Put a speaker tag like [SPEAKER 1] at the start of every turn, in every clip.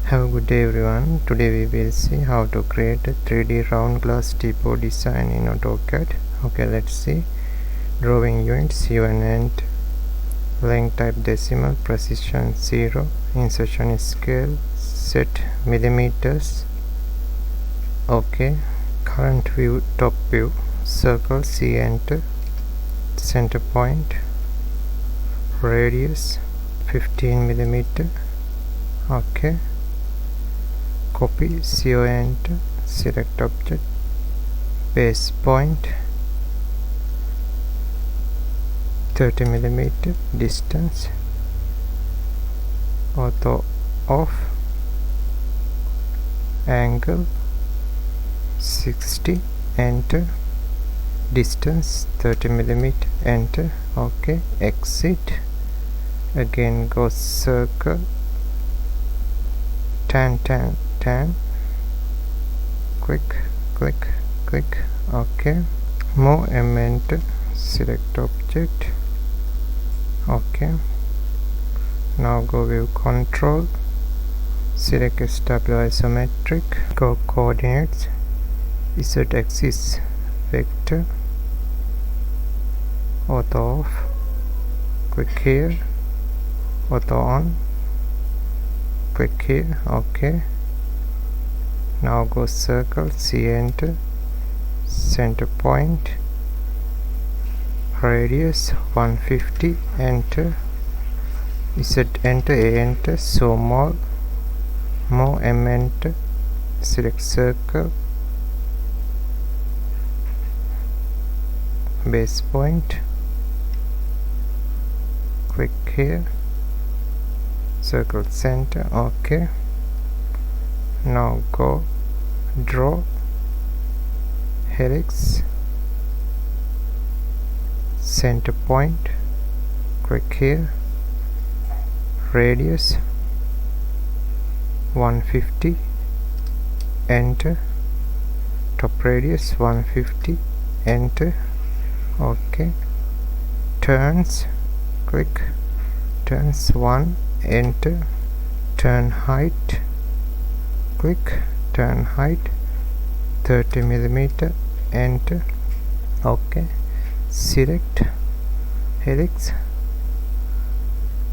[SPEAKER 1] Have a good day everyone. Today we will see how to create a 3D round glass Teapoy design in AutoCAD. Okay, let's see. Drawing units, UN and length type decimal, precision 0, insertion scale, set millimeters. Okay, current view, top view, circle, C enter, center point, radius 15 millimeter. Okay, copy, CO enter, select object, base point 30 millimeter, distance, auto off, angle 60, enter, distance 30 millimeter, enter. Okay, exit, again go circle, tan, click, okay, move M enter, select object. Okay, now go view control, select SW isometric, go coordinates, Z axis vector, auto off, click here, auto on, click here. Okay, now go circle, C enter, center point, radius 150, enter, Z enter, A enter, zoom all, move M enter, select circle, base point, click here, circle center. Okay, now go draw helix, center point, click here, radius 150, enter, top radius 150, enter. Okay, turns, click, turns 1, enter, turn height, click, turn height 30 millimeter, enter. Okay, select helix,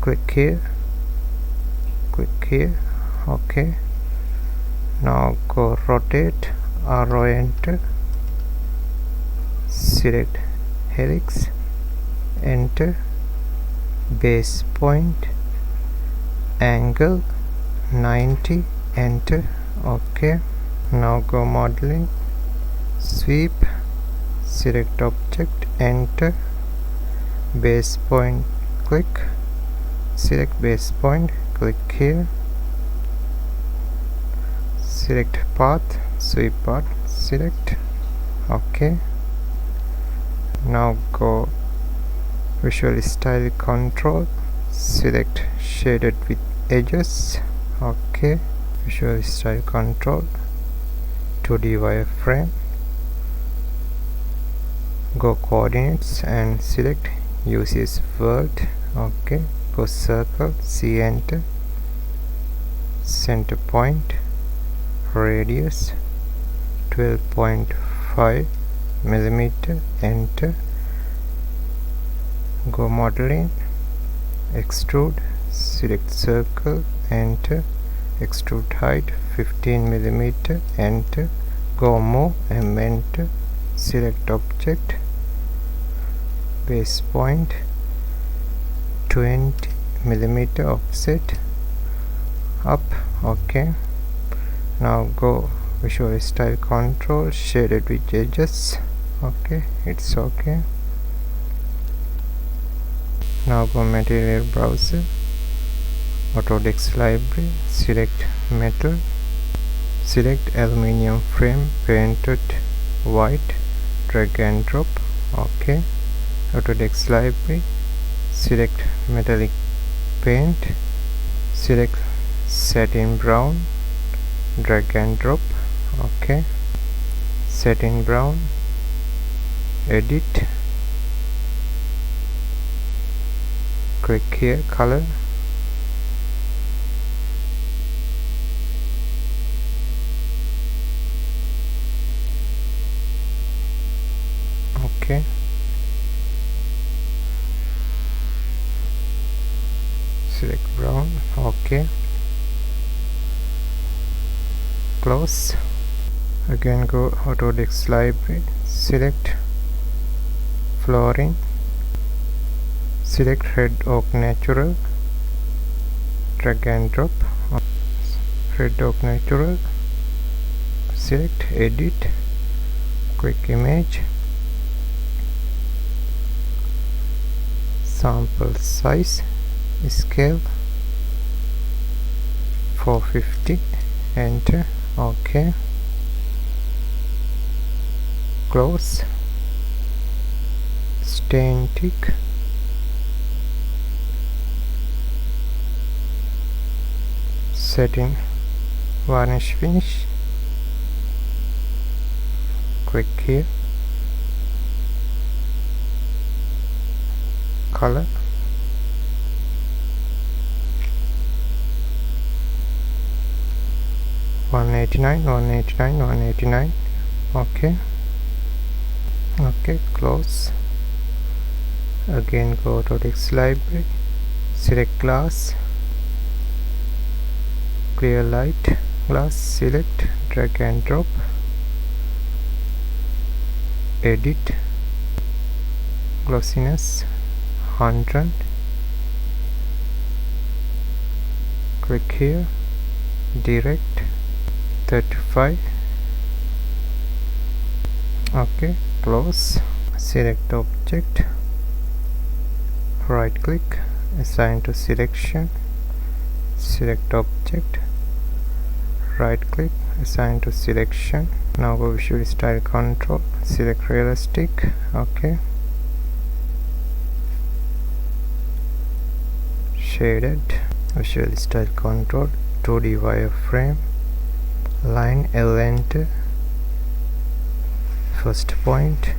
[SPEAKER 1] click here, okay, now go rotate, arrow enter, select helix, enter, base point, angle 90, enter. Okay, now go modeling, sweep, select object, enter, base point, click, select base point, click here, select path, sweep path, select. Okay, now go visual style control, select shaded with edges. Okay, visual style control, 2D wireframe, go coordinates and select uses world. Okay, go circle, C enter, center point, radius 12.5 millimeter, enter, go modeling, extrude, select circle, enter, extrude height 15 millimeter, enter, go move M enter, select object, base point 20 millimeter, offset up. Okay, now go visual style control, shaded with edges. Okay, it's okay. Now go material browser, AutoCAD library, select metal, select aluminium frame painted white, drag and drop. Okay, AutoCAD library, select metallic paint, select satin brown, drag and drop. Okay, satin brown, edit, click here, color, select brown. OK, close. Again go AutoCAD library, select flooring, select red oak natural, drag and drop red oak natural, select edit, quick image, sample size, scale 450, enter. OK, close. Stain tick, setting varnish finish, click here, color, $189. OK, OK, close. Again go to text library, select glass, clear light glass, select, drag and drop, edit, glossiness 100, click here, direct 35. OK, close. Select object, right click, assign to selection, select object, right click, assign to selection. Now go visual style control, select realistic. OK, shaded, visual style control, 2D wireframe, line L enter, first point,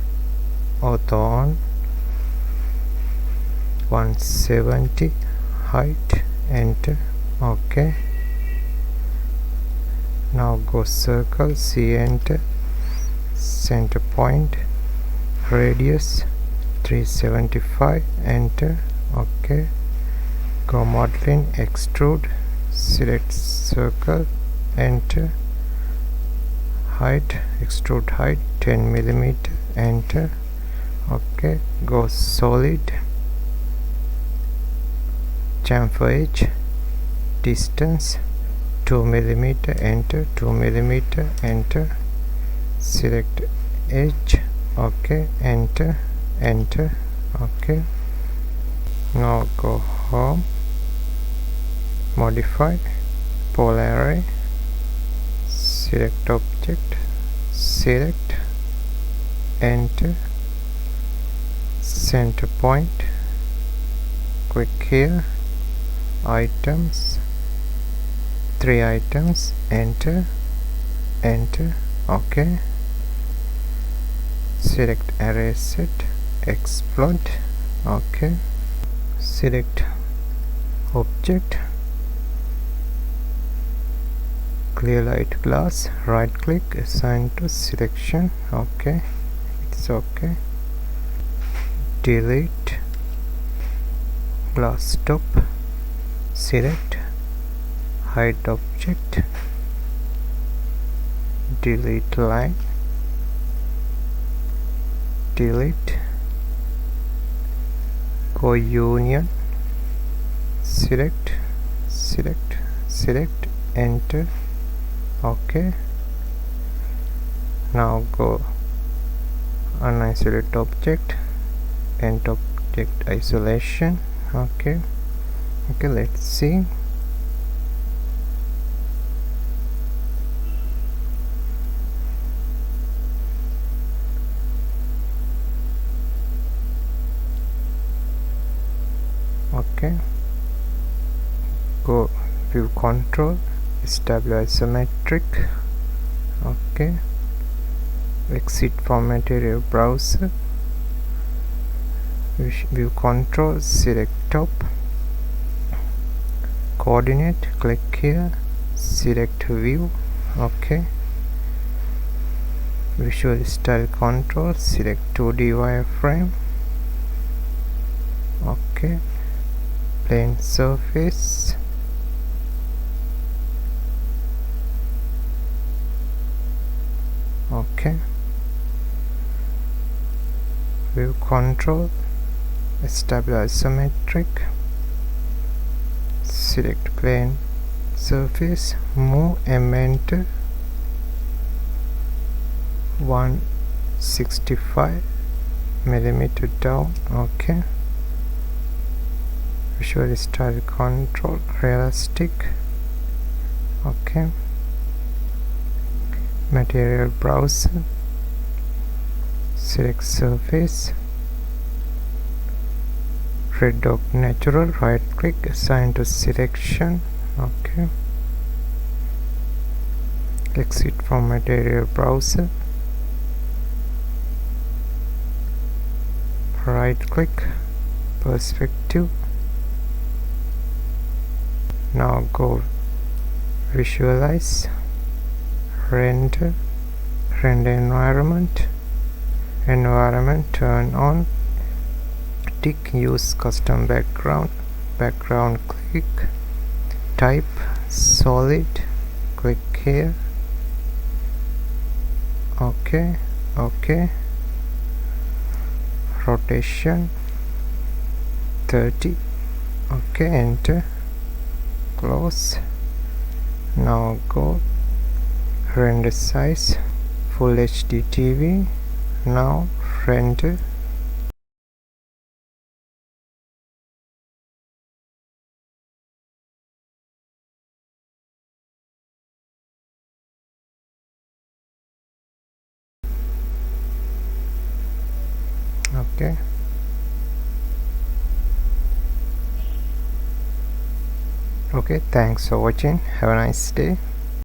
[SPEAKER 1] auto on, 170, height, enter. OK, now go circle, C enter, center point, radius 375, enter. OK, go modeling, extrude, select circle, enter, height, extrude height 10 millimeter, enter. OK, go solid, chamfer edge, distance 2 millimeter, enter, 2 millimeter, enter, select edge. OK, enter, enter. OK, now go home, modify, polar array, select object, select, enter, center point, click here, items, 3 items, enter, enter. OK, select array set, explode. OK, select object, clear light glass, right click, assign to selection. OK, it's OK, delete, glass top, select, hide object, delete line, delete, go union, select, select, select, enter. OK, now go unisolate object, end object isolation. OK, OK, let's see. OK, go view control, establish isometric. OK, exit from material browser, view control, select top, coordinate, click here, select view. OK, visual style control, select 2D wireframe. OK, plane surface. Okay, view control, establish isometric, select plane surface, move element 165 millimeter down. Okay, visual style control, realistic. Okay, material browser, select surface, red dot natural, right click, assign to selection. Okay, exit from material browser, right click, perspective. Now go visualize, render environment, turn on, tick use custom background, click, type solid, click here. Okay, rotation 30. Okay, enter, close. Now go render size full HD TV. Now render. Okay, thanks for watching. Have a nice day.